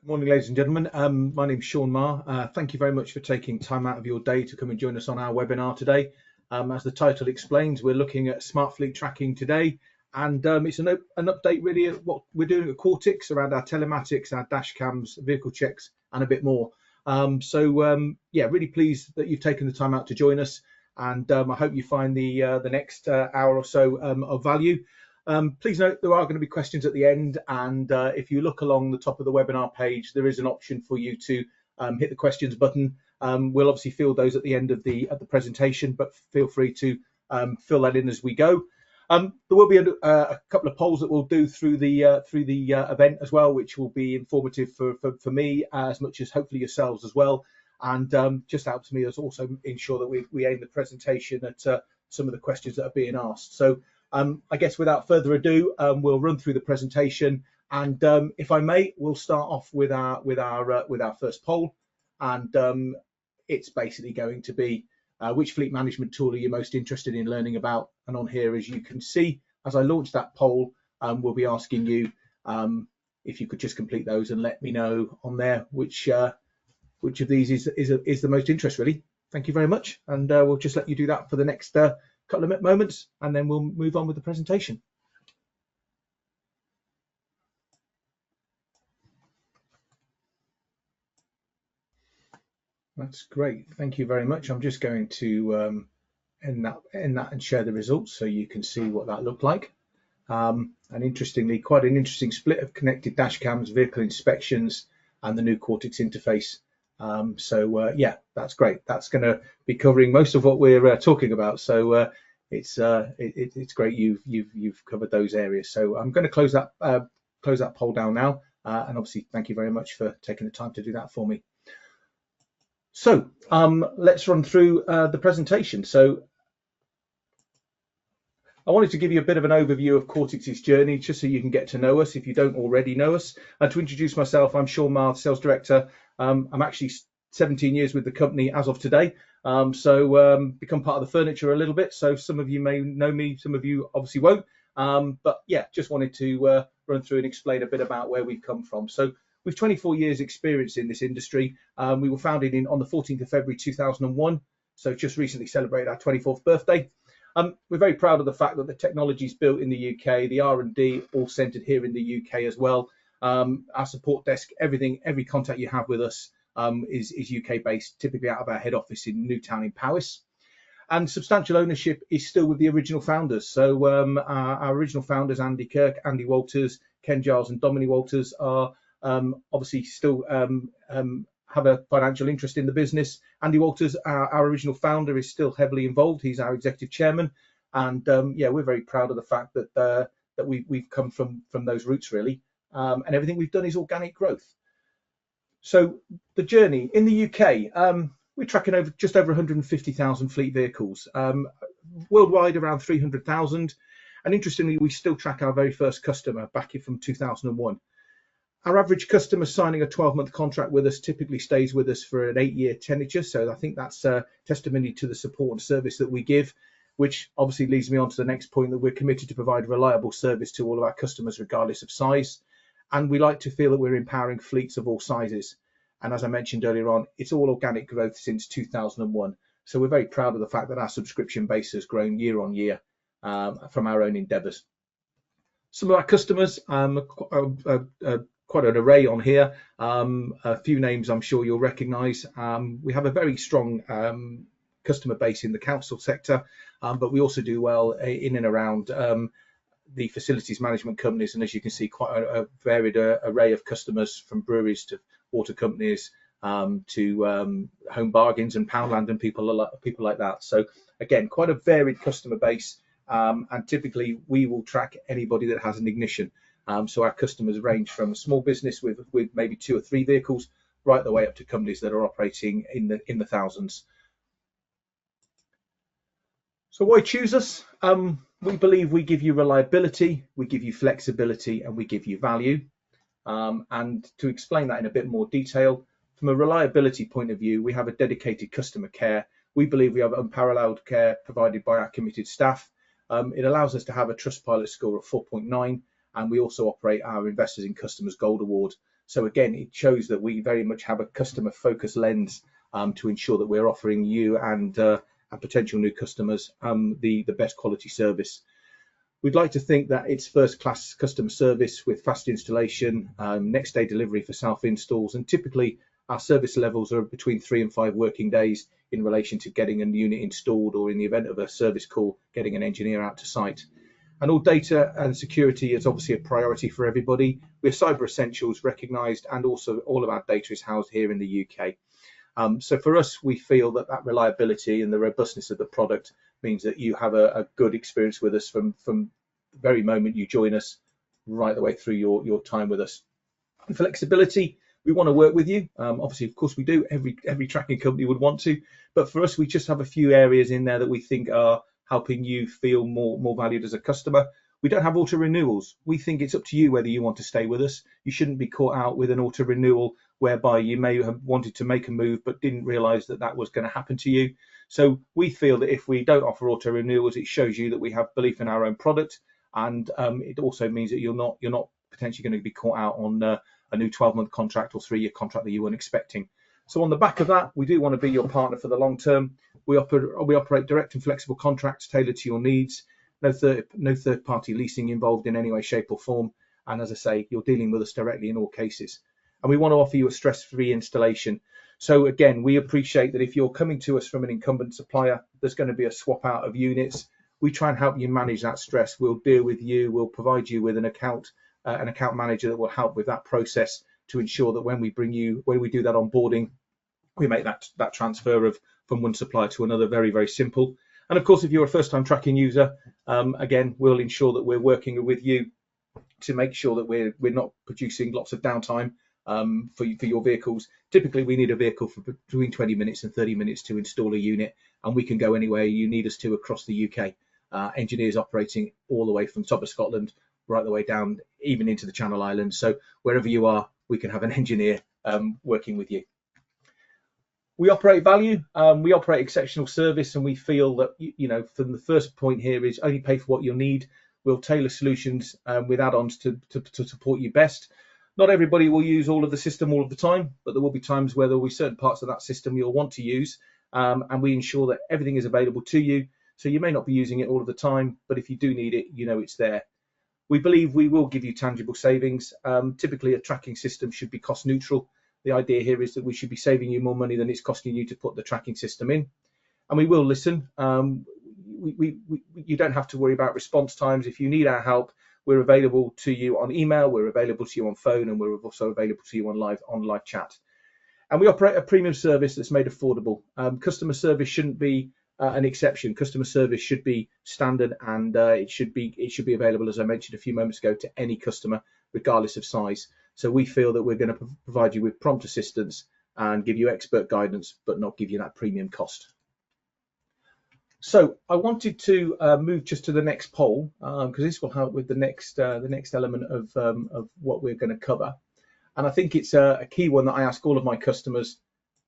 Morning, ladies and gentlemen. My name's Sean Maher. Thank you very much for taking time out of your day to come and join us on our webinar today. As the title explains, we're looking at smart fleet tracking today, and it's an update really of what we're doing at Quartix around our telematics, our dash cams, vehicle checks, and a bit more. Yeah, really pleased that you've taken the time out to join us, and I hope you find the next hour or so of value. Please note there are going to be questions at the end, and if you look along the top of the webinar page, there is an option for you to hit the questions button. We'll obviously field those at the end of the presentation, but feel free to fill that in as we go. There will be a couple of polls that we'll do through the event as well, which will be informative for me as much as hopefully yourselves as well, and just helps me as also ensure that we aim the presentation at some of the questions that are being asked. So I guess without further ado, we'll run through the presentation, and if I may, we'll start off with our first poll, and it's basically going to be which fleet management tool are you most interested in learning about? And on here, as you can see, as I launch that poll, we'll be asking you if you could just complete those and let me know on there which of these is the most interest, really. Thank you very much, and we'll just let you do that for the next couple of moments, and then we'll move on with the presentation. That's great. Thank you very much. I'm just going to end that and share the results so you can see what that looked like. And interestingly, quite an interesting split of connected dash cams, vehicle inspections, and the new Quartix interface. Yeah, that's great. That's going to be covering most of what we're talking about. So it's great you've covered those areas. So I'm going to close that poll down now, and obviously thank you very much for taking the time to do that for me. So let's run through the presentation. So I wanted to give you a bit of an overview of Quartix's journey, just so you can get to know us if you don't already know us. And to introduce myself, I'm Sean Maher, Sales Director. I'm actually 17 years with the company as of today. Become part of the furniture a little bit. So some of you may know me, some of you obviously won't. But yeah, just wanted to run through and explain a bit about where we've come from. So we've 24 years experience in this industry. We were founded on the 14th of February 2001. So just recently celebrated our 24th birthday. We're very proud of the fact that the technology is built in the UK, the R&D all centered here in the UK as well. Our support desk, every contact you have with us is UK based, typically out of our head office in Newtown in Powys. And substantial ownership is still with the original founders. So our original founders, Andy Kirk, Andy Walters, Ken Giles and Dominic Walters are obviously still have a financial interest in the business. Andy Walters, our original founder, is still heavily involved. He's our executive chairman, and yeah, we're very proud of the fact that we've come from those roots really, and everything we've done is organic growth. So the journey in the UK, we're tracking just over 150,000 fleet vehicles, worldwide around 300,000, and interestingly, we still track our very first customer back from 2001. Our average customer signing a 12-month contract with us typically stays with us for an 8-year tenure. So I think that's a testimony to the support and service that we give, which obviously leads me on to the next point, that we're committed to provide reliable service to all of our customers, regardless of size. And we like to feel that we're empowering fleets of all sizes. And as I mentioned earlier on, it's all organic growth since 2001. So we're very proud of the fact that our subscription base has grown year on year from our own endeavours. Some of our customers, quite an array on here, a few names I'm sure you'll recognise. We have a very strong customer base in the council sector, but we also do well in and around the facilities management companies, and as you can see, quite a varied array of customers, from breweries to water companies to home bargains and Poundland and people like that. So again, quite a varied customer base, and typically we will track anybody that has an ignition. So our customers range from a small business with maybe 2 or 3 vehicles, right the way up to companies that are operating in the thousands. So why choose us? We believe we give you reliability, we give you flexibility, and we give you value. And to explain that in a bit more detail, from a reliability point of view, we have a dedicated customer care. We believe we have unparalleled care provided by our committed staff. It allows us to have a Trustpilot score of 4.9. and we also operate our Investors in Customers Gold Award. So again, it shows that we very much have a customer focused lens to ensure that we're offering you and potential new customers the best quality service. We'd like to think that it's first class customer service with fast installation, next day delivery for self installs, and typically our service levels are between 3 and 5 working days in relation to getting a unit installed, or in the event of a service call, getting an engineer out to site. And all data and security is obviously a priority for everybody. We're Cyber Essentials recognised, and also all of our data is housed here in the UK. So for us, we feel that reliability and the robustness of the product means that you have a good experience with us from the very moment you join us right the way through your time with us. And flexibility, we want to work with you. Obviously, of course we do. Every tracking company would want to, but for us, we just have a few areas in there that we think are helping you feel more valued as a customer. We don't have auto renewals. We think it's up to you whether you want to stay with us. You shouldn't be caught out with an auto renewal whereby you may have wanted to make a move but didn't realize that was going to happen to you. So we feel that if we don't offer auto renewals, it shows you that we have belief in our own product, and it also means that you're not potentially going to be caught out on a new 12-month contract or 3-year contract that you weren't expecting. So on the back of that, we do want to be your partner for the long term. We operate direct and flexible contracts tailored to your needs. No third party leasing involved in any way, shape or form. And as I say, you're dealing with us directly in all cases. And we want to offer you a stress-free installation. So again, we appreciate that if you're coming to us from an incumbent supplier, there's going to be a swap out of units. We try and help you manage that stress. We'll deal with you. We'll provide you with an account manager that will help with that process to ensure that when we do that onboarding, we make that transfer from one supplier to another very, very simple. And of course, if you're a first-time tracking user, again, we'll ensure that we're working with you to make sure that we're not producing lots of downtime for your vehicles. Typically, we need a vehicle for between 20 minutes and 30 minutes to install a unit, and we can go anywhere you need us to across the UK. Engineers operating all the way from top of Scotland right the way down, even into the Channel Islands. So wherever you are, we can have an engineer working with you. We operate value, we operate exceptional service, and we feel that, from the first point here is only pay for what you'll need. We'll tailor solutions with add-ons to support you best. Not everybody will use all of the system all of the time, but there will be times where there will be certain parts of that system you'll want to use, and we ensure that everything is available to you. So you may not be using it all of the time, but if you do need it, it's there. We believe we will give you tangible savings. Typically, a tracking system should be cost neutral. The idea here is that we should be saving you more money than it's costing you to put the tracking system in. And we will listen. You don't have to worry about response times. If you need our help, we're available to you on email, we're available to you on phone, and we're also available to you on live chat. And we operate a premium service that's made affordable. Customer service shouldn't be an exception. Customer service should be standard, and it should be available, as I mentioned a few moments ago, to any customer, regardless of size. So we feel that we're going to provide you with prompt assistance and give you expert guidance, but not give you that premium cost. So I wanted to move just to the next poll, because this will help with the next element of what we're going to cover. And I think it's a key one that I ask all of my customers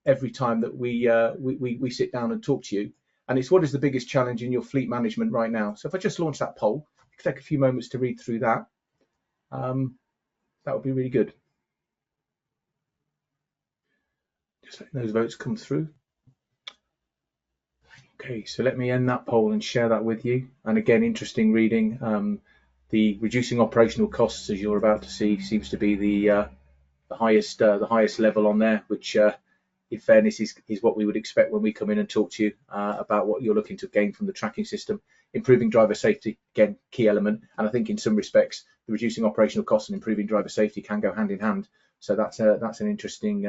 every time that we sit down and talk to you. And it's, what is the biggest challenge in your fleet management right now? So if I just launch that poll, take a few moments to read through that. That would be really good. Just letting those votes come through. Okay, so let me end that poll and share that with you. And again, interesting reading. The reducing operational costs, as you're about to see, seems to be the highest level on there, which, in fairness, is what we would expect when we come in and talk to you about what you're looking to gain from the tracking system. Improving driver safety, again, key element. And I think in some respects, the reducing operational costs and improving driver safety can go hand in hand. So that's an interesting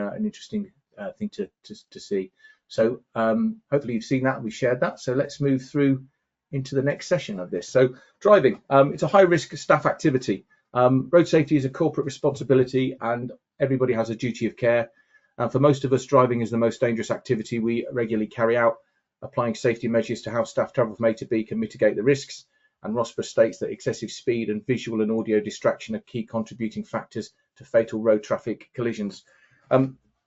thing to see. So hopefully you've seen that, we shared that. So let's move through into the next session of this. So driving, it's a high risk staff activity. Road safety is a corporate responsibility, and everybody has a duty of care. For most of us, driving is the most dangerous activity we regularly carry out. Applying safety measures to how staff travel from A to B can mitigate the risks. And ROSPA states that excessive speed and visual and audio distraction are key contributing factors to fatal road traffic collisions.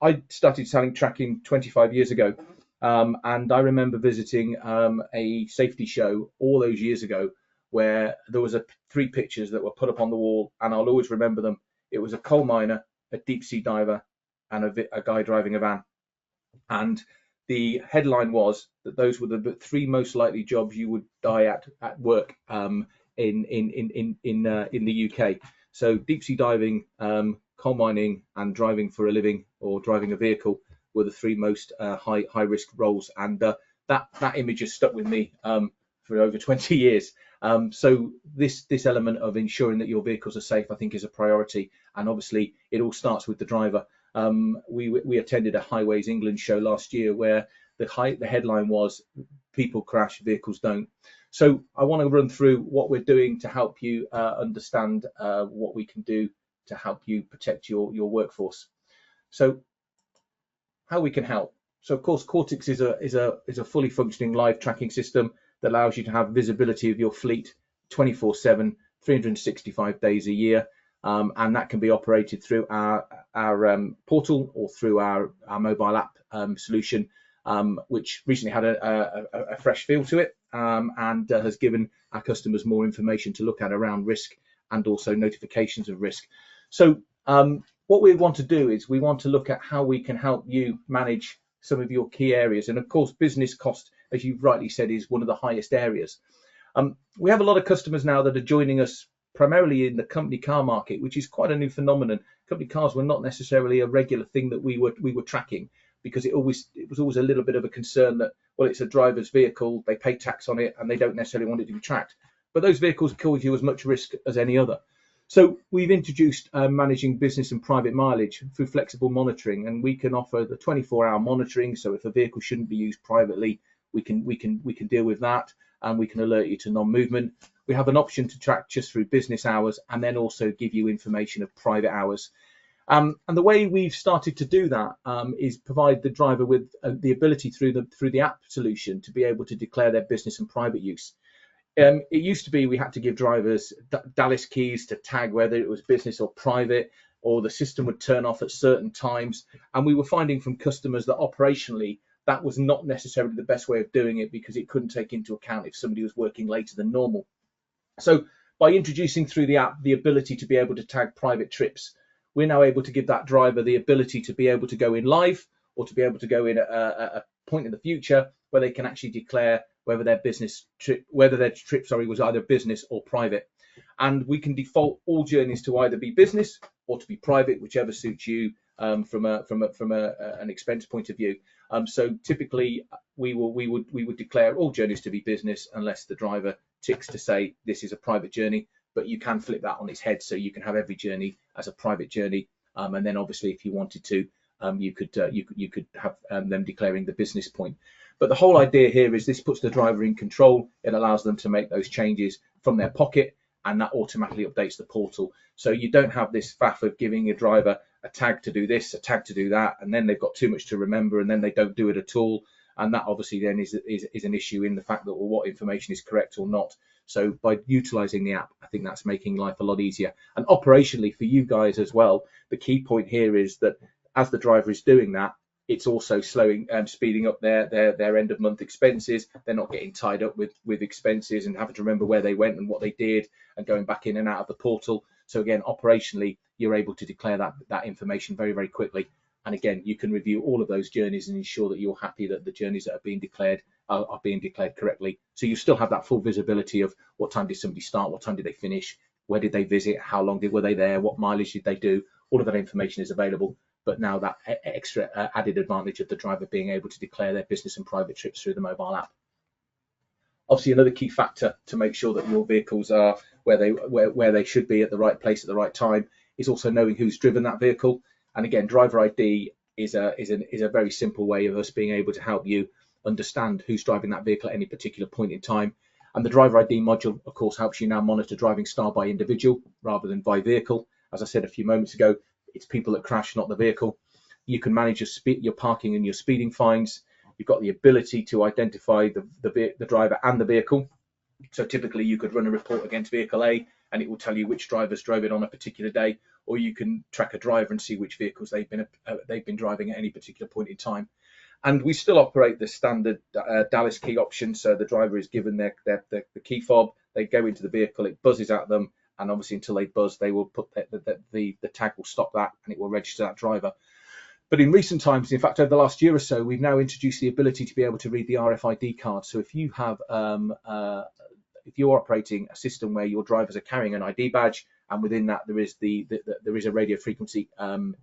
I started selling tracking 25 years ago, and I remember visiting a safety show all those years ago where there was three pictures that were put up on the wall, and I'll always remember them. It was a coal miner, a deep sea diver, and a guy driving a van. And the headline was that those were the three most likely jobs you would die at work in the UK. So deep sea diving, coal mining, and driving for a living or driving a vehicle were the three most high risk roles, and that image has stuck with me for over 20 years. So this element of ensuring that your vehicles are safe, I think, is a priority, and obviously it all starts with the driver. We attended a Highways England show last year where the headline was "People crash, vehicles don't." So I want to run through what we're doing to help you understand what we can do to help you protect your workforce. So how we can help. So of course, Quartix is a fully functioning live tracking system that allows you to have visibility of your fleet 24/7, 365 days a year. And that can be operated through our portal or through our mobile app solution, which recently had a fresh feel to it, and has given our customers more information to look at around risk and also notifications of risk. So what we want to do is we want to look at how we can help you manage some of your key areas. And of course, business cost, as you've rightly said, is one of the highest areas. We have a lot of customers now that are joining us primarily in the company car market, which is quite a new phenomenon. Company cars were not necessarily a regular thing that we were tracking, because it was always a little bit of a concern that, well, it's a driver's vehicle, they pay tax on it, and they don't necessarily want it to be tracked. But those vehicles cause you as much risk as any other. So we've introduced managing business and private mileage through flexible monitoring, and we can offer the 24-hour monitoring. So if a vehicle shouldn't be used privately, we can deal with that, and we can alert you to non-movement. We have an option to track just through business hours, and then also give you information of private hours. And the way we've started to do that is provide the driver with the ability through the app solution to be able to declare their business and private use. It used to be we had to give drivers Dallas keys to tag whether it was business or private, or the system would turn off at certain times. And we were finding from customers that operationally that was not necessarily the best way of doing it, because it couldn't take into account if somebody was working later than normal. So by introducing through the app the ability to be able to tag private trips, we're now able to give that driver the ability to be able to go in live, or to be able to go in at a point in the future where they can actually declare whether their trip was either business or private. And we can default all journeys to either be business or to be private, whichever suits you from an expense point of view. So typically we would declare all journeys to be business unless the driver ticks to say this is a private journey. But you can flip that on its head, so you can have every journey as a private journey, and then obviously if you wanted to, you could have them declaring the business point. But the whole idea here is this puts the driver in control. It allows them to make those changes from their pocket, and that automatically updates the portal. So you don't have this faff of giving a driver a tag to do this, a tag to do that, and then they've got too much to remember, and then they don't do it at all. And that obviously then is an issue in the fact that, well, what information is correct or not. So by utilizing the app, I think that's making life a lot easier. And operationally for you guys as well, the key point here is that as the driver is doing that, it's also speeding up their end of month expenses. They're not getting tied up with expenses and having to remember where they went and what they did and going back in and out of the portal. So again, operationally, you're able to declare that information very, very quickly. And again, you can review all of those journeys and ensure that you're happy that the journeys that are being declared are being declared correctly. So you still have that full visibility of what time did somebody start, what time did they finish, where did they visit, how long were they there, what mileage did they do. All of that information is available. But now that extra added advantage of the driver being able to declare their business and private trips through the mobile app. Obviously, another key factor to make sure that your vehicles are where they should be at the right place at the right time is also knowing who's driven that vehicle. And again, driver ID is a very simple way of us being able to help you understand who's driving that vehicle at any particular point in time. And the driver ID module, of course, helps you now monitor driving style by individual rather than by vehicle. As I said a few moments ago, it's people that crash, not the vehicle. You can manage your parking and your speeding fines. You've got the ability to identify the driver and the vehicle. So typically you could run a report against vehicle A and it will tell you which drivers drove it on a particular day, or you can track a driver and see which vehicles they've been driving at any particular point in time. And we still operate the standard Dallas key option, so the driver is given the key fob, they go into the vehicle, it buzzes at them, and obviously until they buzz, they will put the tag will stop that, and it will register that driver. But in recent times, in fact, over the last year or so, we've now introduced the ability to be able to read the RFID card. So if you have if you're operating a system where your drivers are carrying an ID badge, and within that there is there is a radio frequency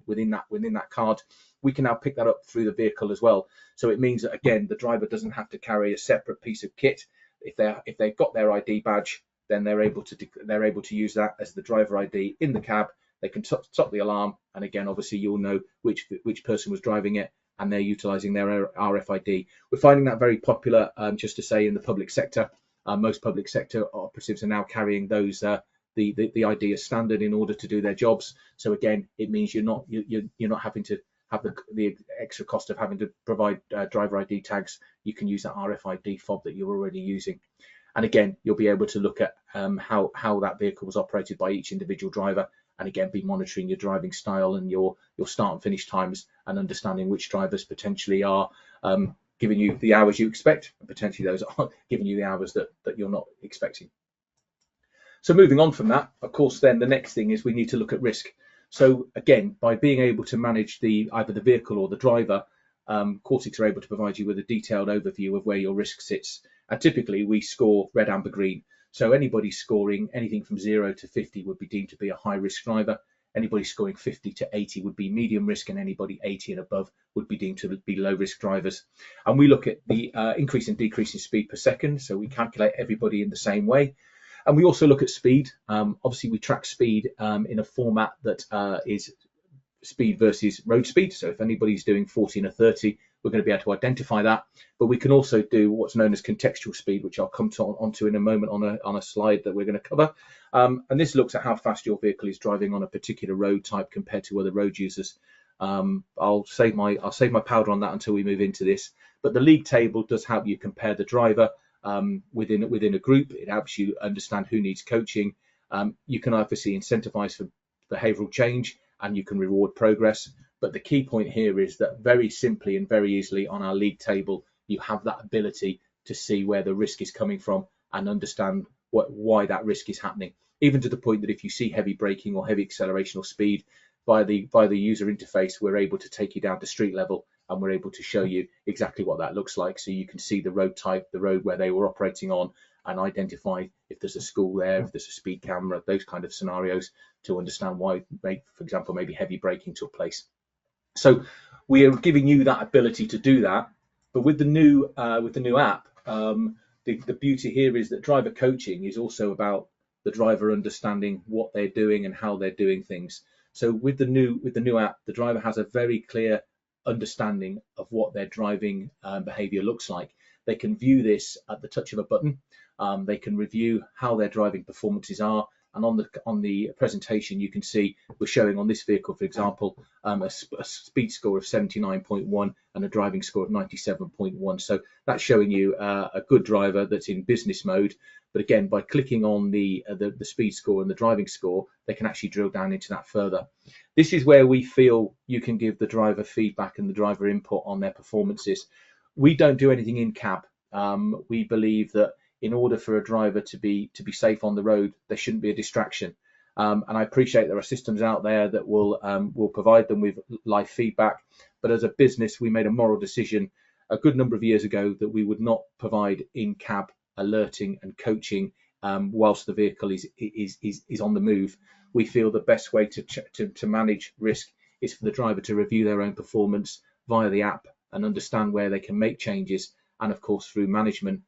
within that card, we can now pick that up through the vehicle as well. So it means that, again, the driver doesn't have to carry a separate piece of kit. If they've got their ID badge, then they're able to use that as the driver ID in the cab. They can stop the alarm, and again, obviously, you'll know which person was driving it, and they're utilising their RFID. We're finding that very popular, just to say, in the public sector. Most public sector operatives are now carrying those the ID as standard in order to do their jobs. So again, it means you're not having to have the extra cost of having to provide driver ID tags. You can use that RFID fob that you're already using. And again, you'll be able to look at how that vehicle was operated by each individual driver, and again, be monitoring your driving style and your start and finish times, and understanding which drivers potentially are giving you the hours you expect, and potentially those aren't giving you the hours that you're not expecting. So moving on from that, of course, then the next thing is we need to look at risk. So again, by being able to manage either the vehicle or the driver, Quartix are able to provide you with a detailed overview of where your risk sits. And typically we score red, amber, green. So anybody scoring anything from 0 to 50 would be deemed to be a high risk driver. Anybody scoring 50 to 80 would be medium risk, and anybody 80 and above would be deemed to be low risk drivers. And we look at the increase and decrease in speed per second. So we calculate everybody in the same way. And we also look at speed. Obviously, we track speed in a format that is speed versus road speed. So if anybody's doing 40 and a 30, we're going to be able to identify that. But we can also do what's known as contextual speed, which I'll come onto in a moment on a slide that we're going to cover. And this looks at how fast your vehicle is driving on a particular road type compared to other road users. I'll save my powder on that until we move into this. But the league table does help you compare the driver within a group. It helps you understand who needs coaching. You can obviously incentivize for behavioral change, and you can reward progress. But the key point here is that very simply and very easily on our league table, you have that ability to see where the risk is coming from and understand why that risk is happening. Even to the point that if you see heavy braking or heavy acceleration or speed, by the user interface, we're able to take you down to street level, and we're able to show you exactly what that looks like. So you can see the road type, the road where they were operating on, and identify if there's a school there, if there's a speed camera, those kind of scenarios, to understand why, for example, maybe heavy braking took place. So we are giving you that ability to do that. But with the new app, the beauty here is that driver coaching is also about the driver understanding what they're doing and how they're doing things. So with the new app, the driver has a very clear understanding of what their driving behavior looks like. They can view this at the touch of a button. They can review how their driving performances are, and on the presentation you can see we're showing on this vehicle, for example, a speed score of 79.1 and a driving score of 97.1. So that's showing you a good driver that's in business mode. But again, by clicking on the speed score and the driving score, they can actually drill down into that further. This is where we feel you can give the driver feedback and the driver input on their performances. We don't do anything in cab. We believe that in order for a driver to be safe on the road, there shouldn't be a distraction. And I appreciate there are systems out there that will provide them with live feedback. But as a business, we made a moral decision a good number of years ago that we would not provide in-cab alerting and coaching whilst the vehicle is on the move. We feel the best way to manage risk is for the driver to review their own performance via the app and understand where they can make changes, and of course through management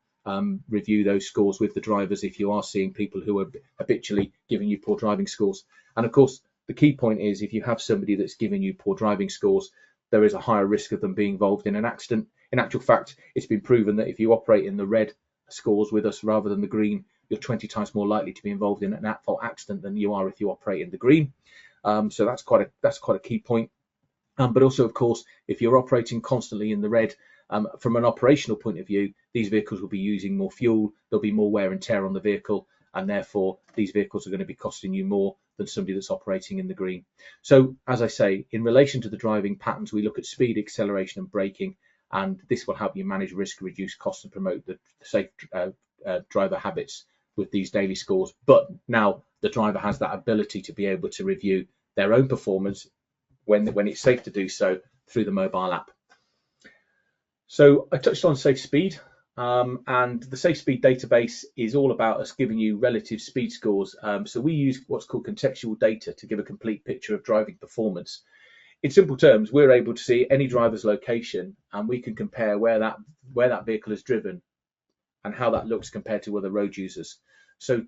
review those scores with the drivers if you are seeing people who are habitually giving you poor driving scores. And of course the key point is, if you have somebody that's giving you poor driving scores, there is a higher risk of them being involved in an accident. In actual fact, it's been proven that if you operate in the red scores with us rather than the green, you're 20 times more likely to be involved in an at-fault accident than you are if you operate in the green. So that's quite a key point. But also, of course, if you're operating constantly in the red, from an operational point of view, these vehicles will be using more fuel, there'll be more wear and tear on the vehicle, and therefore these vehicles are going to be costing you more than somebody that's operating in the green. So as I say, in relation to the driving patterns, we look at speed, acceleration and braking, and this will help you manage risk, reduce costs and promote the safe driver habits with these daily scores. But now the driver has that ability to be able to review their own performance when it's safe to do so through the mobile app. So I touched on safe speed, and the safe speed database is all about us giving you relative speed scores. So we use what's called contextual data to give a complete picture of driving performance. In simple terms, we're able to see any driver's location, and we can compare where that vehicle is driven and how that looks compared to other road users. So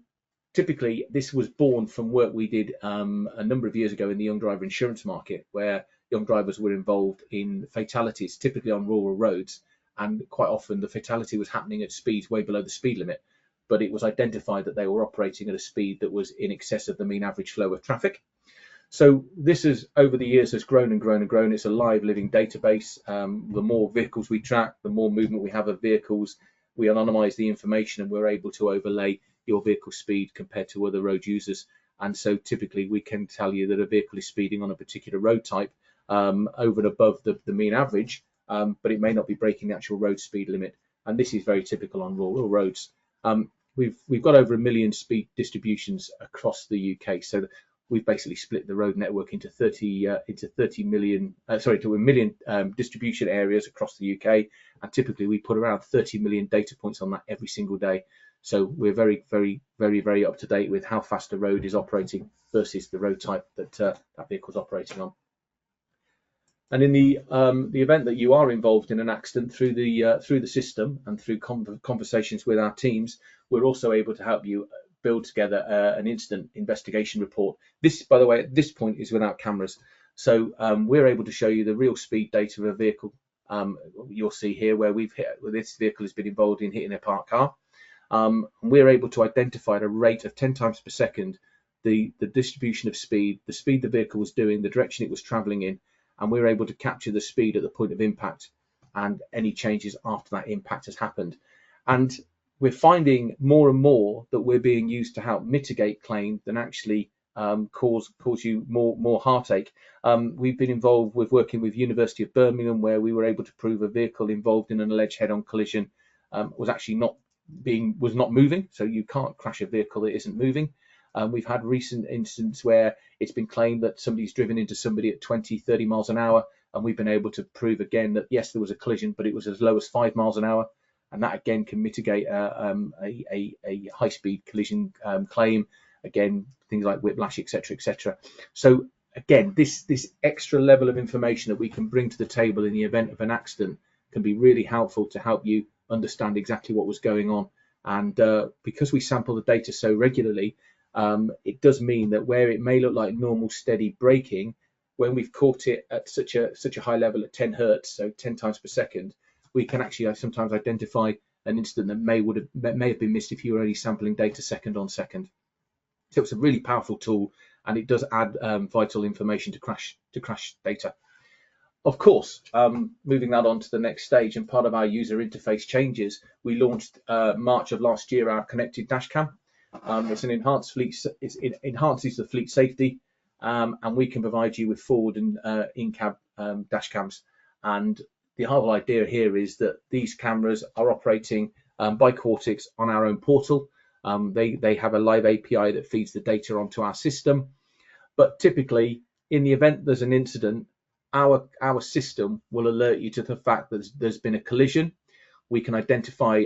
typically, this was born from work we did a number of years ago in the young driver insurance market, where young drivers were involved in fatalities, typically on rural roads, and quite often the fatality was happening at speeds way below the speed limit, but it was identified that they were operating at a speed that was in excess of the mean average flow of traffic. So this is, over the years, has grown and grown and grown. It's a live living database. The more vehicles we track, the more movement we have of vehicles. We anonymize the information, and we're able to overlay your vehicle speed compared to other road users. And so typically we can tell you that a vehicle is speeding on a particular road type over and above the mean average, but it may not be breaking the actual road speed limit. And this is very typical on rural roads. We've got over 1 million speed distributions across the UK. So we've basically split the road network into 1 million distribution areas across the UK, and typically we put around 30 million data points on that every single day. So we're very, very, very, very up to date with how fast a road is operating versus the road type that that vehicle is operating on. And in the event that you are involved in an accident, through the system and through conversations with our teams, we're also able to help you build together an incident investigation report. This, by the way, at this point is without cameras. So we're able to show you the real speed data of a vehicle. You'll see here where this vehicle has been involved in hitting a parked car. We're able to identify at a rate of 10 times per second the distribution of speed, the speed the vehicle was doing, the direction it was traveling in, and we're able to capture the speed at the point of impact and any changes after that impact has happened. And we're finding more and more that we're being used to help mitigate claim than actually cause you more heartache. We've been involved with working with University of Birmingham, where we were able to prove a vehicle involved in an alleged head-on collision was actually not moving. So you can't crash a vehicle that isn't moving. We've had recent incidents where it's been claimed that somebody's driven into somebody at 20, 30 miles an hour, and we've been able to prove again that yes, there was a collision, but it was as low as 5 miles an hour. And that again can mitigate a high-speed collision claim. Again, things like whiplash, etc., etc. So again, this extra level of information that we can bring to the table in the event of an accident can be really helpful to help you understand exactly what was going on. And because we sample the data so regularly, it does mean that where it may look like normal steady braking, when we've caught it at such a high level at 10 hertz, so 10 times per second, we can actually sometimes identify an incident that may have been missed if you were only sampling data second on second. So it's a really powerful tool, and it does add vital information to crash data. Of course, moving that on to the next stage, and part of our user interface changes, we launched March of last year our connected dashcam. It's an enhanced fleet. It enhances the fleet safety, and we can provide you with forward and in-cab dashcams. And the whole idea here is that these cameras are operating by Quartix on our own portal. They have a live API that feeds the data onto our system. But typically, in the event there's an incident, our system will alert you to the fact that there's been a collision. We can identify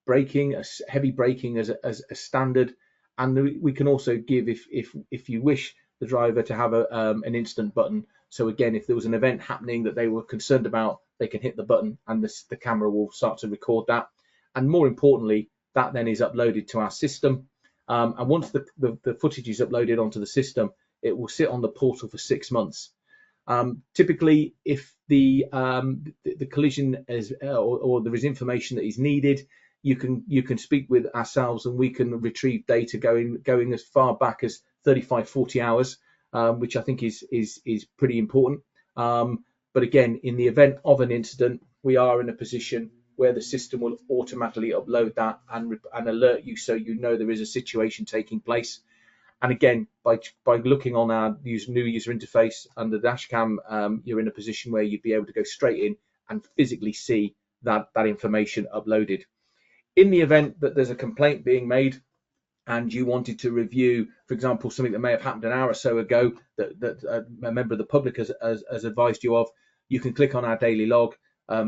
braking, heavy braking as a standard, and we can also give, if you wish, the driver to have an instant button. So again, if there was an event happening that they were concerned about, they can hit the button and the camera will start to record that. And more importantly, that then is uploaded to our system. And once the footage is uploaded onto the system, it will sit on the portal for 6 months. Typically, if the collision is or there is information that is needed, you can speak with ourselves, and we can retrieve data going as far back as 35-40 hours, which I think is pretty important. But again, in the event of an incident, we are in a position where the system will automatically upload that and alert you, so you know there is a situation taking place. And again, by looking on our new user interface under the dashcam, you're in a position where you'd be able to go straight in and physically see that information uploaded. In the event that there's a complaint being made, and you wanted to review, for example, something that may have happened an hour or so ago that a member of the public has advised you of, you can click on our daily log,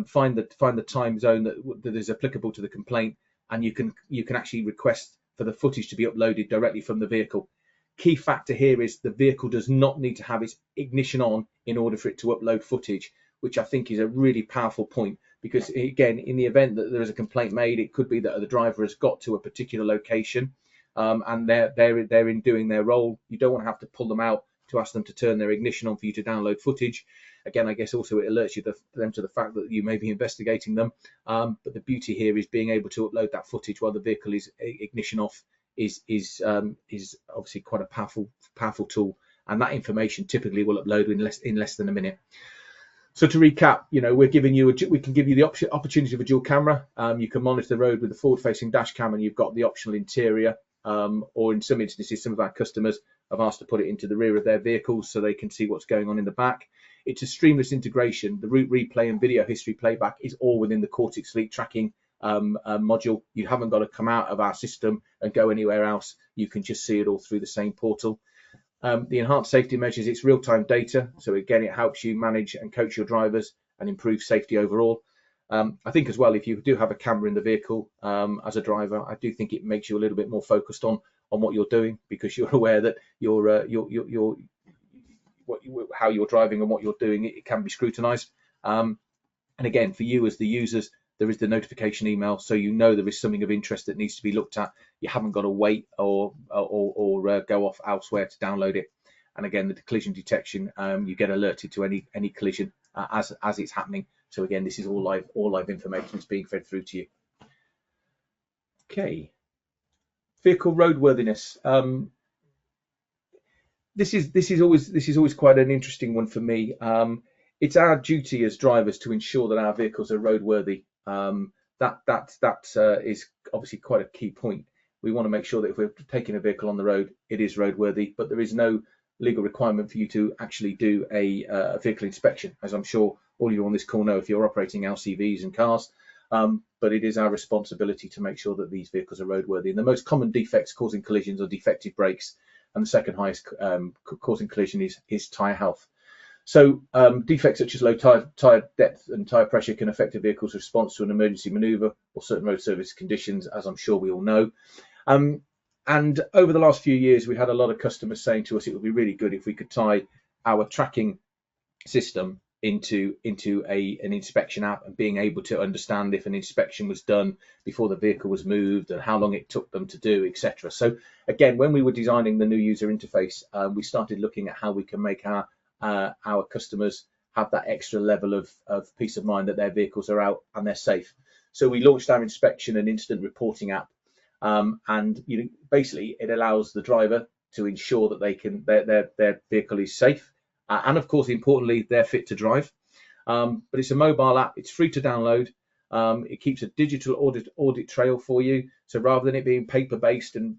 find the time zone that is applicable to the complaint, and you can actually request for the footage to be uploaded directly from the vehicle. Key factor here is the vehicle does not need to have its ignition on in order for it to upload footage, which I think is a really powerful point, because again, in the event that there is a complaint made, it could be that the driver has got to a particular location, and they're in doing their role. You don't want to have to pull them out to ask them to turn their ignition on for you to download footage. Again, I guess also it alerts them to the fact that you may be investigating them. But the beauty here is being able to upload that footage while the vehicle is ignition off is obviously quite a powerful tool, and that information typically will upload in less than a minute. So to recap, we can give you the opportunity of a dual camera. You can monitor the road with a forward-facing dash cam, and you've got the optional interior. Or in some instances, some of our customers have asked to put it into the rear of their vehicles so they can see what's going on in the back. It's a streamless integration. The route replay and video history playback is all within the Quartix fleet tracking module. You haven't got to come out of our system and go anywhere else. You can just see it all through the same portal. The enhanced safety measures, it's real-time data. So again, it helps you manage and coach your drivers and improve safety overall. I think as well, if you do have a camera in the vehicle as a driver, I do think it makes you a little bit more focused on what you're doing, because you're aware that how you're driving and what you're doing, it can be scrutinized. And again, for you as the users, there is the notification email, so there is something of interest that needs to be looked at. You haven't got to wait or go off elsewhere to download it. And again, the collision detection, you get alerted to any collision as it's happening. So again, this is all live information that's being fed through to you. Okay, vehicle roadworthiness. This is always quite an interesting one for me. It's our duty as drivers to ensure that our vehicles are roadworthy. That is obviously quite a key point. We want to make sure that if we're taking a vehicle on the road, it is roadworthy, but there is no legal requirement for you to actually do a vehicle inspection, as I'm sure all of you on this call know if you're operating LCVs and cars. But it is our responsibility to make sure that these vehicles are roadworthy. And the most common defects causing collisions are defective brakes, and the second highest causing collision is tyre health. So defects such as low tyre depth and tyre pressure can affect a vehicle's response to an emergency manoeuvre or certain road service conditions, as I'm sure we all know. And over the last few years, we had a lot of customers saying to us it would be really good if we could tie our tracking system into an inspection app, and being able to understand if an inspection was done before the vehicle was moved and how long it took them to do, etc. So again, when we were designing the new user interface, we started looking at how we can make our customers have that extra level of peace of mind that their vehicles are out and they're safe. So we launched our inspection and instant reporting app, and basically it allows the driver to ensure that their vehicle is safe, and of course, importantly, they're fit to drive. But it's a mobile app. It's free to download. It keeps a digital audit trail for you. So rather than it being paper-based and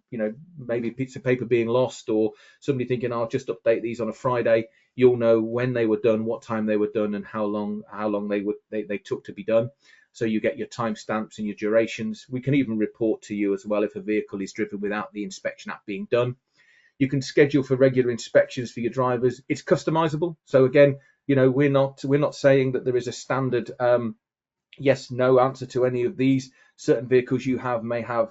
maybe a piece of paper being lost, or somebody thinking I'll just update these on a Friday, you'll know when they were done, what time they were done, and how long they took to be done. So you get your timestamps and your durations. We can even report to you as well if a vehicle is driven without the inspection app being done. You can schedule for regular inspections for your drivers. It's customizable. So again, we're not saying that there is a standard yes, no answer to any of these. Certain vehicles you may have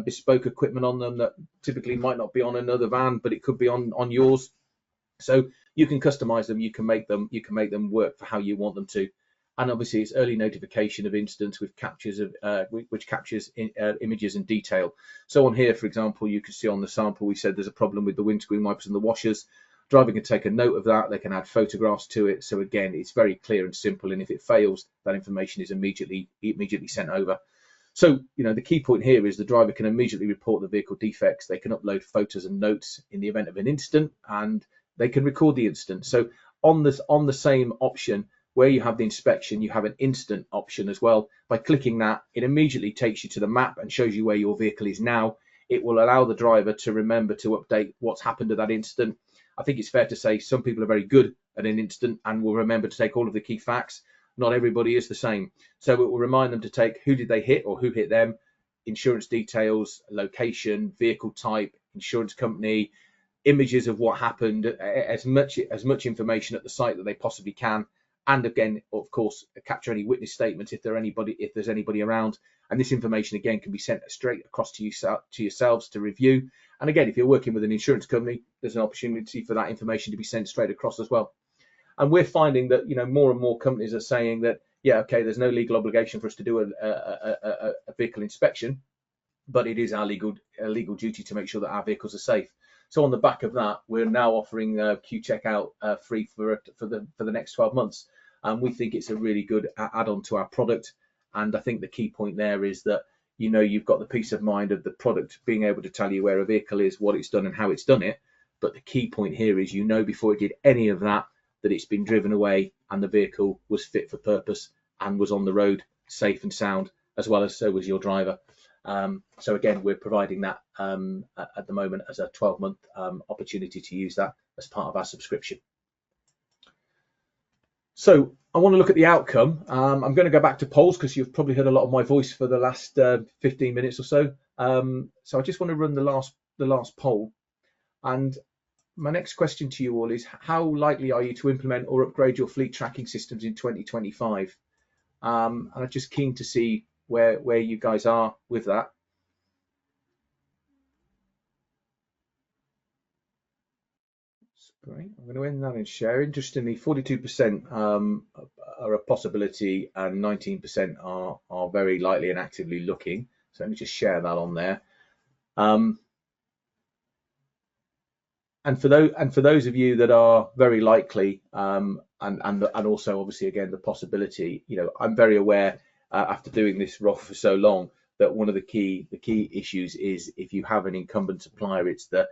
bespoke equipment on them that typically might not be on another van, but it could be on yours. So you can customize them. You can make them work for how you want them to. And obviously, it's early notification of incidents with captures which captures images and detail. So on here, for example, you can see on the sample we said there's a problem with the windscreen wipers and the washers. Driver can take a note of that. They can add photographs to it. So again, it's very clear and simple. And if it fails, that information is immediately sent over. So the key point here is the driver can immediately report the vehicle defects. They can upload photos and notes in the event of an incident, and they can record the incident. So on the same option, where you have the inspection, you have an instant option as well. By clicking that, it immediately takes you to the map and shows you where your vehicle is now. It will allow the driver to remember to update what's happened to that incident. I think it's fair to say some people are very good at an incident and will remember to take all of the key facts. Not everybody is the same. So it will remind them to take who did they hit or who hit them, insurance details, location, vehicle type, insurance company, images of what happened, as much information at the site that they possibly can, and again, of course, capture any witness statements if there's anybody around. And this information again can be sent straight across to yourselves to review. And again, if you're working with an insurance company, there's an opportunity for that information to be sent straight across as well. And we're finding that more and more companies are saying that, yeah, okay, there's no legal obligation for us to do a vehicle inspection, but it is our legal duty to make sure that our vehicles are safe. So on the back of that, we're now offering QCheck out free for the next 12 months. And we think it's a really good add-on to our product. And I think the key point there is that you've got the peace of mind of the product being able to tell you where a vehicle is, what it's done and how it's done it. But the key point here is before it did any of that it's been driven away and the vehicle was fit for purpose and was on the road safe and sound, as well as so was your driver. So again, we're providing that at the moment as a 12-month opportunity to use that as part of our subscription. So I want to look at the outcome. I'm going to go back to polls because you've probably heard a lot of my voice for the last 15 minutes or so. So I just want to run the last poll. And my next question to you all is, how likely are you to implement or upgrade your fleet tracking systems in 2025? And I'm just keen to see where you guys are with that. Great. I'm going to end that in share. Interestingly, 42% are a possibility and 19% are very likely and actively looking. So let me just share that on there. And for those of you that are very likely, and also obviously again the possibility, I'm very aware after doing this role for so long that one of the key issues is if you have an incumbent supplier, it's the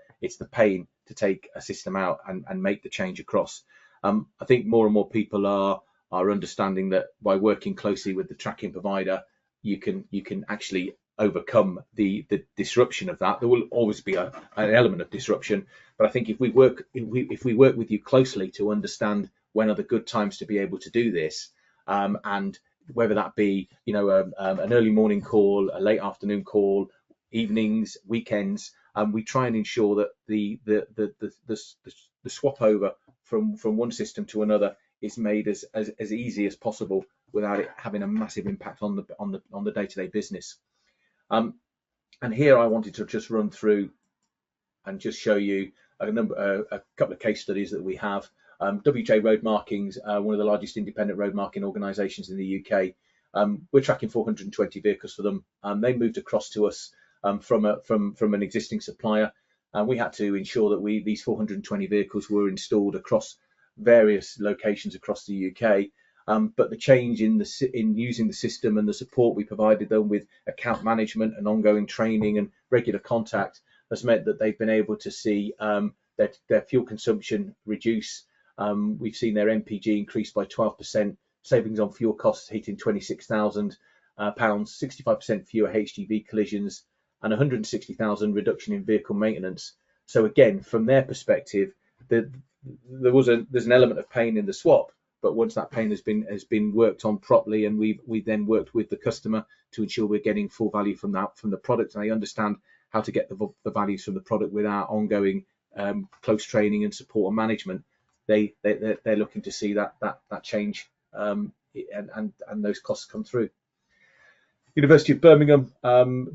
pain to take a system out and make the change across. I think more and more people are understanding that by working closely with the tracking provider, you can actually overcome the disruption of that. There will always be an element of disruption, but I think if we work with you closely to understand when are the good times to be able to do this, and whether that be an early morning call, a late afternoon call, evenings, weekends, we try and ensure that the swap over from one system to another is made as easy as possible without it having a massive impact on the day-to-day business. And here I wanted to just run through and just show you a couple of case studies that we have. WJ Road Markings, one of the largest independent road marking organisations in the UK. We're tracking 420 vehicles for them. They moved across to us from an existing supplier, and we had to ensure that these 420 vehicles were installed across various locations across the UK. But the change in using the system and the support we provided them with account management and ongoing training and regular contact has meant that they've been able to see their fuel consumption reduce. We've seen their MPG increase by 12%, savings on fuel costs hitting £26,000, 65% fewer HGV collisions, and 160,000 reduction in vehicle maintenance. So again, from their perspective, there's an element of pain in the swap. But once that pain has been worked on properly, and we then worked with the customer to ensure we're getting full value from the product, and they understand how to get the values from the product with our ongoing close training and support and management, they're looking to see that change and those costs come through. University of Birmingham,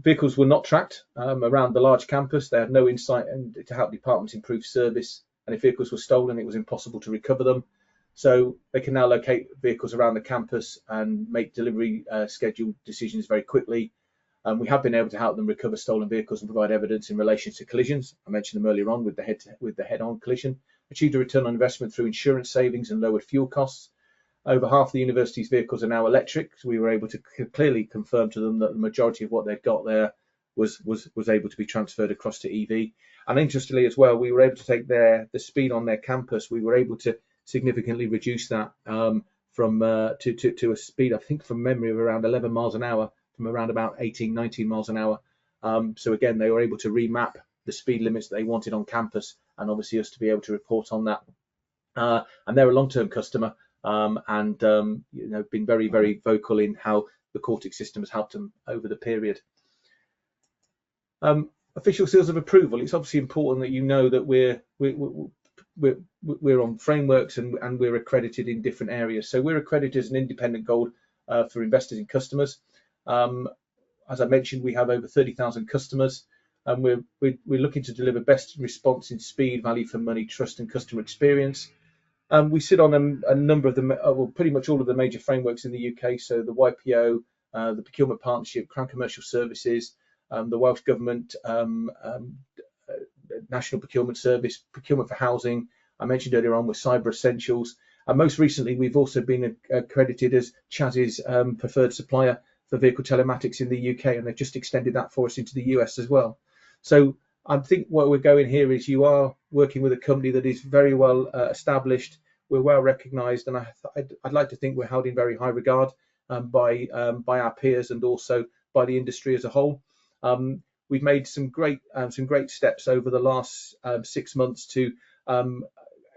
vehicles were not tracked around the large campus. They had no insight to help departments improve service, and if vehicles were stolen, it was impossible to recover them. So they can now locate vehicles around the campus and make delivery schedule decisions very quickly. We have been able to help them recover stolen vehicles and provide evidence in relation to collisions. I mentioned them earlier on with the head-on collision. Achieved a return on investment through insurance savings and lowered fuel costs. Over half the university's vehicles are now electric. So we were able to clearly confirm to them that the majority of what they'd got there was able to be transferred across to EV. And interestingly as well, we were able to take the speed on their campus. We were able to significantly reduce that from to a speed, I think from memory, of around 11 miles an hour, from around about 18, 19 miles an hour. So again, they were able to remap the speed limits that they wanted on campus, and obviously us to be able to report on that. And they're a long-term customer, and been very, very vocal in how the Quartix system has helped them over the period. Official seals of approval. It's obviously important that you know that we're on frameworks and we're accredited in different areas. So we're accredited as an independent gold for investors and customers. As I mentioned, we have over 30,000 customers, and we're looking to deliver best response in speed, value for money, trust, and customer experience. We sit on a number of well, pretty much all of the major frameworks in the UK. So the YPO, the Procurement Partnership, Crown Commercial Services, the Welsh Government, National Procurement Service, Procurement for Housing. I mentioned earlier on with Cyber Essentials. And most recently, we've also been accredited as Chaz's preferred supplier for vehicle telematics in the UK, and they've just extended that for us into the US as well. So I think what we're going here is you are working with a company that is very well established. We're well recognised, and I'd like to think we're held in very high regard by our peers and also by the industry as a whole. We've made some great steps over the last 6 months to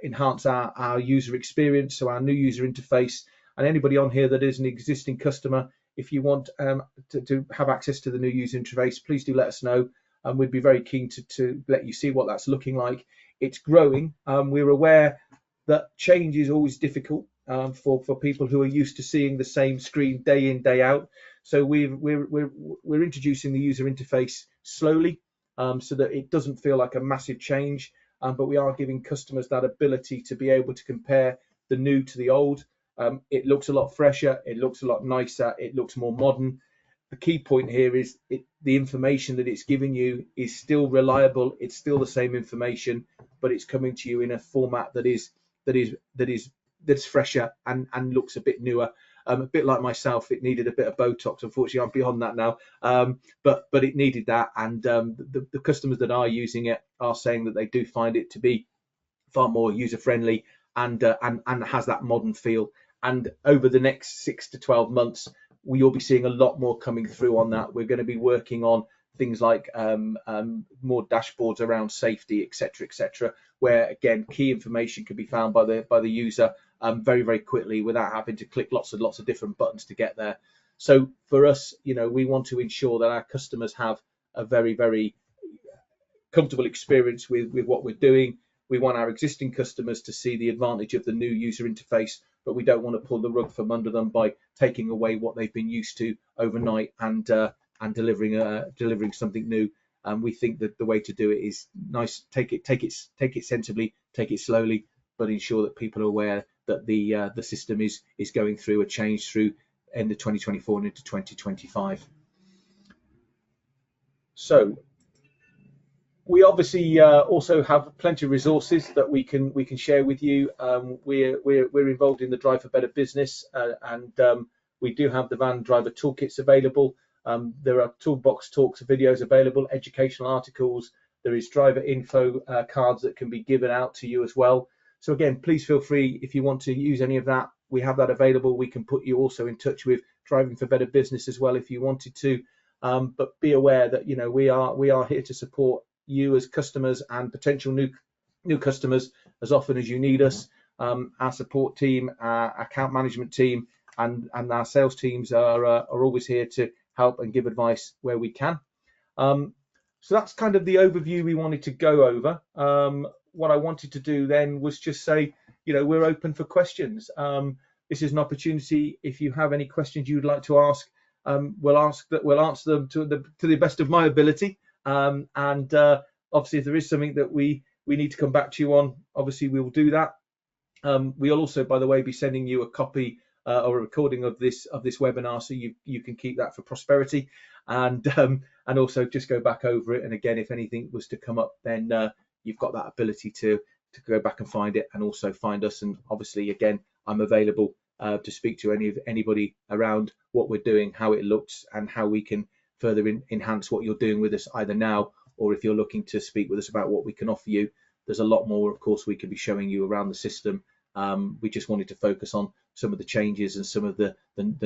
enhance our user experience, so our new user interface. And anybody on here that is an existing customer, if you want to have access to the new user interface, please do let us know, and we'd be very keen to let you see what that's looking like. It's growing. We're aware that change is always difficult for people who are used to seeing the same screen day in, day out. So we're introducing the user interface slowly, so that it doesn't feel like a massive change, but we are giving customers that ability to be able to compare the new to the old. It looks a lot fresher, it looks a lot nicer, it looks more modern. The key point here is the information that it's giving you is still reliable, it's still the same information, but it's coming to you in a format that is fresher and looks a bit newer. A bit like myself, it needed a bit of Botox. Unfortunately, I'm beyond that now, but it needed that, and the customers that are using it are saying that they do find it to be far more user friendly and has that modern feel. And over the next 6 to 12 months, you'll be seeing a lot more coming through on that. We're going to be working on things like more dashboards around safety, etc., where again key information can be found by the user very, very quickly without having to click lots of different buttons to get there. So for us, we want to ensure that our customers have a very, very comfortable experience with what we're doing. We want our existing customers to see the advantage of the new user interface, but we don't want to pull the rug from under them by taking away what they've been used to overnight and delivering something new. We think that the way to do it is nice. Take it sensibly, take it slowly, but ensure that people are aware that the system is going through a change through end of 2024 and into 2025. So we obviously also have plenty of resources that we can share with you. We're involved in the Drive for Better Business, and we do have the Van Driver Toolkits available. There are toolbox talks videos available, educational articles. There is driver info cards that can be given out to you as well. So again, please feel free if you want to use any of that. We have that available. We can put you also in touch with Driving for Better Business as well if you wanted to. But be aware that we are here to support you as customers and potential new customers as often as you need us. Our support team, our account management team, and our sales teams are always here to help and give advice where we can. So that's kind of the overview we wanted to go over. What I wanted to do then was just say, we're open for questions. This is an opportunity. If you have any questions you'd like to ask, we'll answer them to the best of my ability. And obviously, if there is something that we need to come back to you on, obviously we will do that. We'll also, by the way, be sending you a copy or a recording of this webinar, so you can keep that for prosperity, and also just go back over it. And again, if anything was to come up, then you've got that ability to go back and find it, and also find us. And obviously, again, I'm available to speak to anybody around what we're doing, how it looks, and how we can further enhance what you're doing with us, either now or if you're looking to speak with us about what we can offer you. There's a lot more, of course, we could be showing you around the system. We just wanted to focus on some of the changes and some of the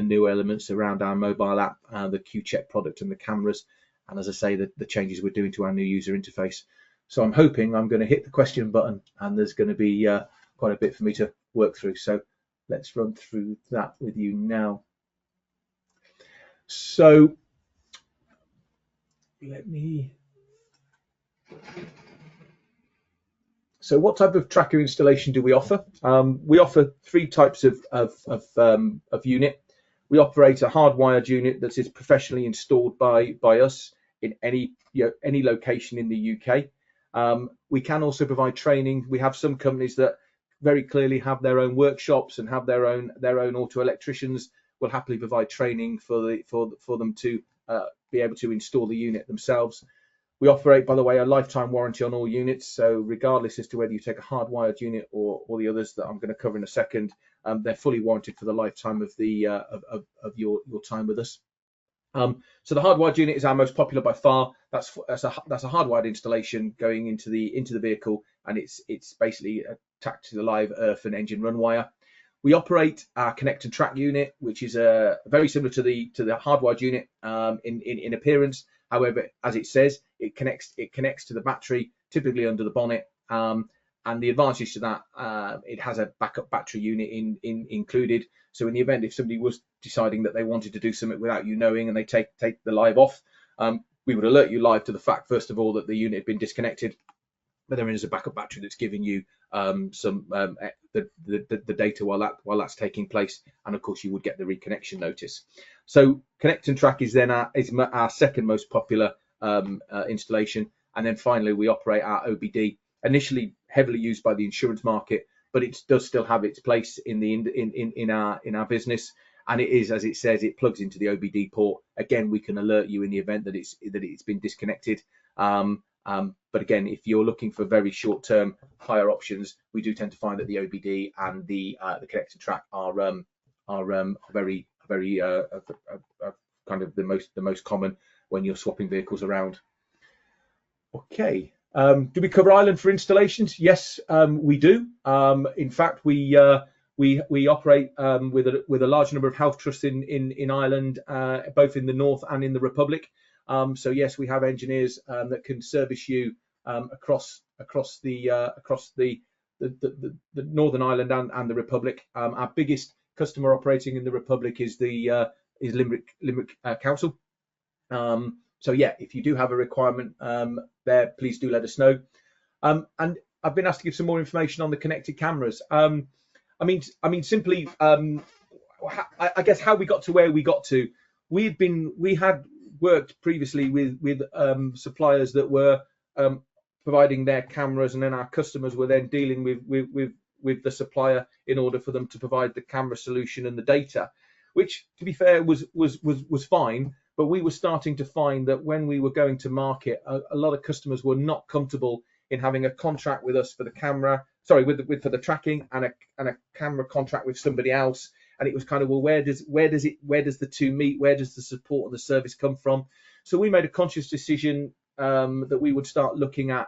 new elements around our mobile app, the Q-Check product and the cameras, and as I say, the changes we're doing to our new user interface. So I'm hoping I'm going to hit the question button, and there's going to be quite a bit for me to work through. So let's run through that with you now. So let me So what type of tracker installation do we offer? We offer three types of unit. We operate a hardwired unit that is professionally installed by us in any location in the UK. We can also provide training. We have some companies that very clearly have their own workshops and have their own auto electricians. Will happily provide training for them to be able to install the unit themselves. We operate, by the way, a lifetime warranty on all units. So regardless as to whether you take a hardwired unit or the others that I'm going to cover in a second, they're fully warranted for the lifetime of the of your time with us. So the hardwired unit is our most popular by far. That's a hardwired installation going into the vehicle, and it's basically attached to the live earth and engine run wire. We operate our connect and track unit, which is very similar to the hardwired unit in appearance. However, as it says, it connects to the battery, typically under the bonnet. And the advantage to that, it has a backup battery unit included. So in the event if somebody was deciding that they wanted to do something without you knowing, and they take the live off, we would alert you live to the fact, first of all, that the unit had been disconnected. But there is a backup battery that's giving you the data while that's taking place, and of course you would get the reconnection notice. So connect and track is then our second most popular installation, and then finally we operate our OBD, initially heavily used by the insurance market, but it does still have its place in our business. And it is, as it says, it plugs into the OBD port. Again, we can alert you in the event that it's been disconnected. But again, if you're looking for very short-term higher options, we do tend to find that the OBD and the connect and track are very kind of the most common when you're swapping vehicles around. Okay. Do we cover Ireland for installations? Yes, we do. In fact, we operate with a large number of health trusts in Ireland, both in the north and in the Republic. So yes, we have engineers that can service you across the Northern Ireland and the Republic. Our biggest customer operating in the Republic is Limerick Council. So yeah, if you do have a requirement there, please do let us know. And I've been asked to give some more information on the connected cameras. I mean, simply, I guess how we got to where we got to. We had worked previously with suppliers that were providing their cameras, and then our customers were then dealing with the supplier in order for them to provide the camera solution and the data, which, to be fair, was fine. But we were starting to find that when we were going to market, a lot of customers were not comfortable in having a contract with us for the camera, for the tracking, and a camera contract with somebody else. And it was kind of, well, where does the two meet? Where does the support and the service come from? So we made a conscious decision that we would start looking at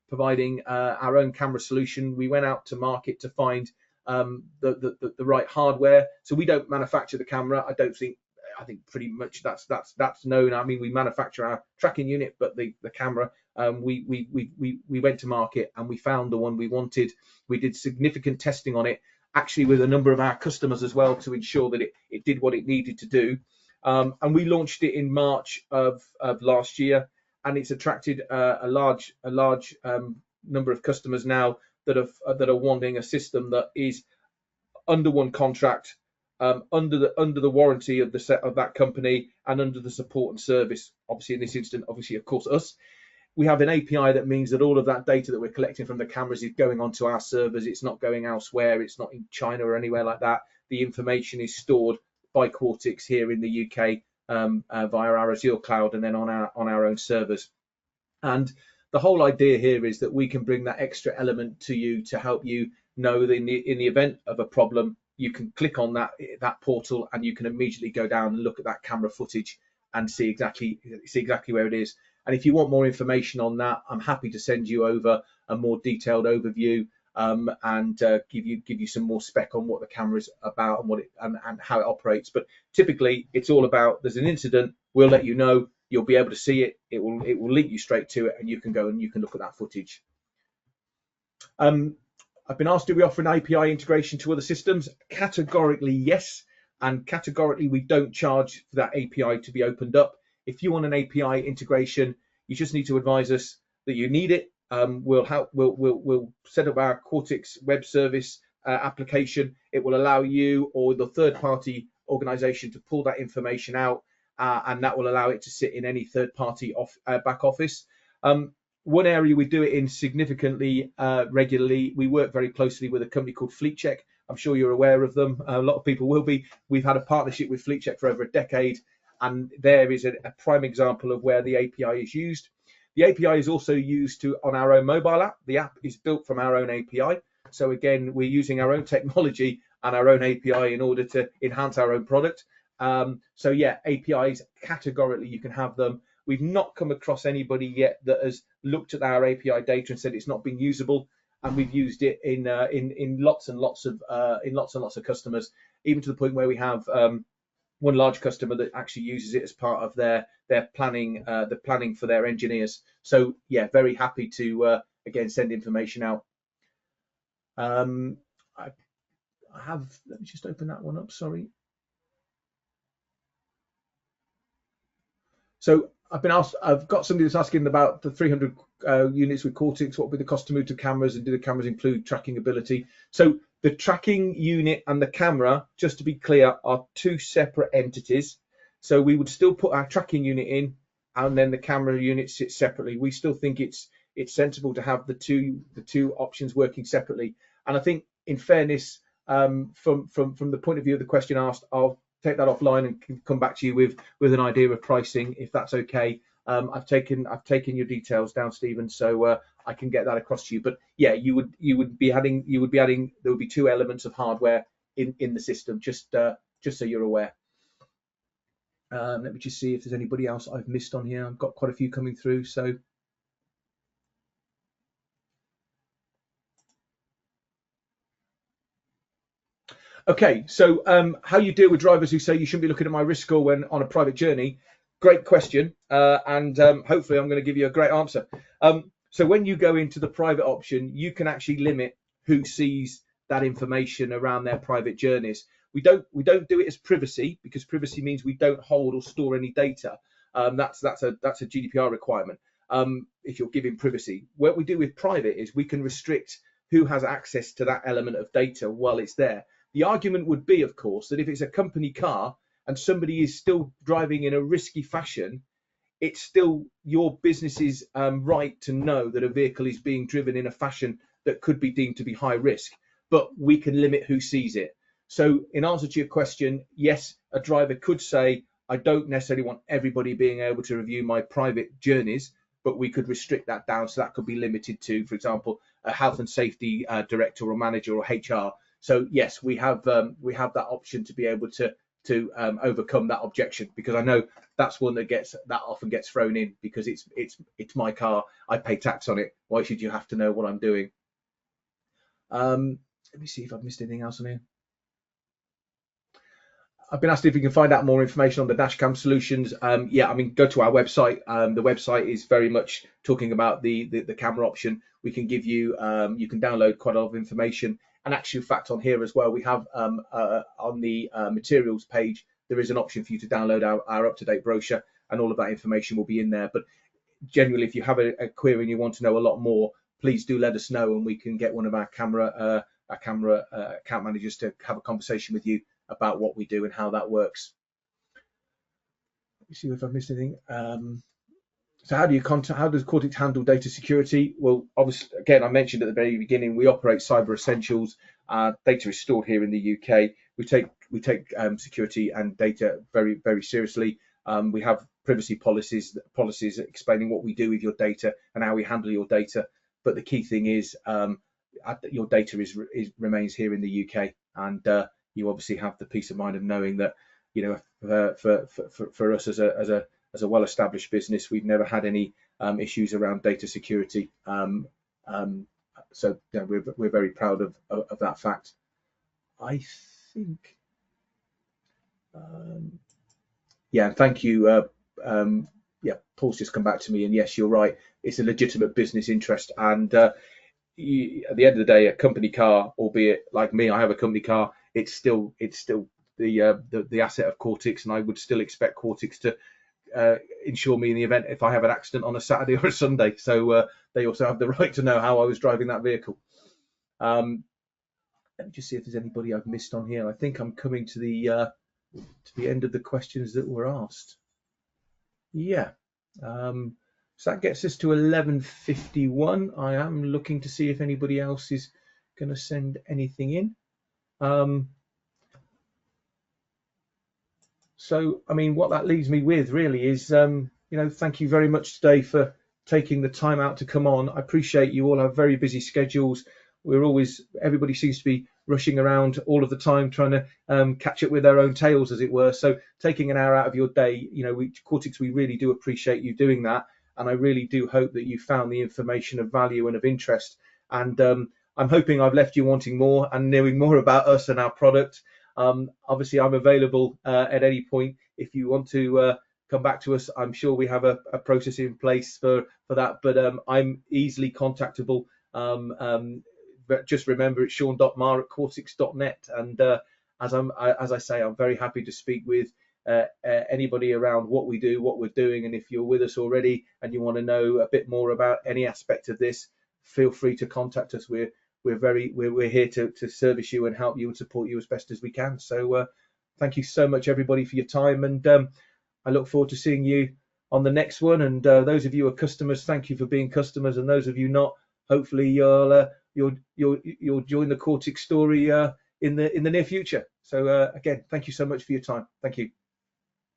providing our own camera solution. We went out to market to find the right hardware. So we don't manufacture the camera. I think pretty much that's known. I mean, we manufacture our tracking unit, but the camera, we went to market and we found the one we wanted. We did significant testing on it, actually with a number of our customers as well, to ensure that it did what it needed to do. And we launched it in March of last year, and it's attracted a large number of customers now that are wanting a system that is under one contract, under the warranty of that company, and under the support and service. Obviously, in this instant, of course, us. We have an API that means that all of that data that we're collecting from the cameras is going onto our servers. It's not going elsewhere. It's not in China or anywhere like that. The information is stored by Quartix here in the UK via our Azure cloud, and then on our own servers. And the whole idea here is that we can bring that extra element to you to help you know that in the event of a problem, you can click on that portal and you can immediately go down and look at that camera footage and see exactly where it is. And if you want more information on that, I'm happy to send you over a more detailed overview and give you some more spec on what the camera's about and and how it operates. But typically, it's all about, there's an incident, we'll let you know, you'll be able to see it. It will link you straight to it, and you can go and you can look at that footage. I've been asked, do we offer an API integration to other systems? Categorically, yes. And categorically, we don't charge for that API to be opened up. If you want an API integration, you just need to advise us. that you need it, we'll set up our Quartix web service application. It will allow you or the third-party organization to pull that information out, and that will allow it to sit in any third-party back office. One area we do it in significantly regularly, we work very closely with a company called Fleet Check. I'm sure you're aware of them. A lot of people will be. We've had a partnership with Fleet Check for over a decade, and there is a prime example of where the API is used. The API is also used on our own mobile app. The app is built from our own API. So again, we're using our own technology and our own API in order to enhance our own product. So yeah, APIs, categorically, you can have them. We've not come across anybody yet that has looked at our API data and said it's not been usable. And we've used it in lots and lots of customers, even to the point where we have one large customer that actually uses it as part of their planning, the planning for their engineers. So yeah, very happy to again send information out. I have, let me just open that one up, sorry. So I've been asked, I've got somebody that's asking about the 300 units with Quartix, what would be the cost to move to cameras, and do the cameras include tracking ability? So the tracking unit and the camera, just to be clear, are two separate entities. So we would still put our tracking unit in, and then the camera unit sits separately. We still think it's sensible to have the two options working separately. And I think, in fairness, from the point of view of the question asked, I'll take that offline and come back to you with an idea of pricing, if that's okay. I've taken your details down, Stephen, so I can get that across to you. But yeah, you would be adding there would be two elements of hardware in the system, just so you're aware. Let me just see if there's anybody else I've missed on here. I've got quite a few coming through, so. Okay, so how you deal with drivers who say you shouldn't be looking at my risk score when on a private journey? Great question, and hopefully I'm going to give you a great answer. So when you go into the private option, you can actually limit who sees that information around their private journeys. We don't do it as privacy, because privacy means we don't hold or store any data. That's a GDPR requirement. If you're giving privacy, what we do with private is we can restrict who has access to that element of data while it's there. The argument would be, of course, that if it's a company car and somebody is still driving in a risky fashion, it's still your business's right to know that a vehicle is being driven in a fashion that could be deemed to be high risk, but we can limit who sees it. So in answer to your question, yes, a driver could say, I don't necessarily want everybody being able to review my private journeys, but we could restrict that down. So that could be limited to, for example, a health and safety director or manager or HR. So yes, we have that option to be able to overcome that objection, because I know that's one that often gets thrown in, because it's my car, I pay tax on it. Why should you have to know what I'm doing? Let me see if I've missed anything else on here. I've been asked if you can find out more information on the dashcam solutions. Yeah, I mean, go to our website. The website is very much talking about the camera option. We can give you, you can download quite a lot of information. And actually, in fact, on here as well, we have on the materials page, there is an option for you to download our up-to-date brochure, and all of that information will be in there. But generally, if you have a query and you want to know a lot more, please do let us know, and we can get one of our camera account managers to have a conversation with you about what we do and how that works. Let me see if I've missed anything. So how does Quartix handle data security? Well, obviously, again, I mentioned at the very beginning, we operate Cyber Essentials. Data is stored here in the UK. We take security and data very, very seriously. We have privacy policies explaining what we do with your data and how we handle your data. But the key thing is your data remains here in the UK, and you obviously have the peace of mind of knowing that, you know, for us as a well-established business, we've never had any issues around data security. So yeah, we're very proud of that fact. I think, yeah, thank you. Yeah, Paul's just come back to me, and yes, you're right. It's a legitimate business interest, and at the end of the day, a company car, albeit like me, I have a company car. It's still the asset of Quartix, and I would still expect Quartix to insure me in the event if I have an accident on a Saturday or a Sunday. So they also have the right to know how I was driving that vehicle. Let me just see if there's anybody I've missed on here. I think I'm coming to the end of the questions that were asked. Yeah. So that gets us to 11:51. I am looking to see if anybody else is going to send anything in. So, I mean, what that leaves me with really is, thank you very much today for taking the time out to come on. I appreciate you all have very busy schedules. Everybody seems to be rushing around all of the time trying to catch up with their own tails, as it were. So taking an hour out of your day, Quartix, we really do appreciate you doing that. And I really do hope that you found the information of value and of interest. And I'm hoping I've left you wanting more and knowing more about us and our product. Obviously, I'm available at any point if you want to come back to us. I'm sure we have a process in place for that, but I'm easily contactable. But just remember, it's sean.maher@quartix.net. And as I say, I'm very happy to speak with anybody around what we do, what we're doing. And if you're with us already and you want to know a bit more about any aspect of this, feel free to contact us. We're here to service you and help you and support you as best as we can. So thank you so much, everybody, for your time, and I look forward to seeing you on the next one. And those of you who are customers, thank you for being customers, and those of you not, hopefully you'll join the Quartix story in the near future. So again, thank you so much for your time. Thank you.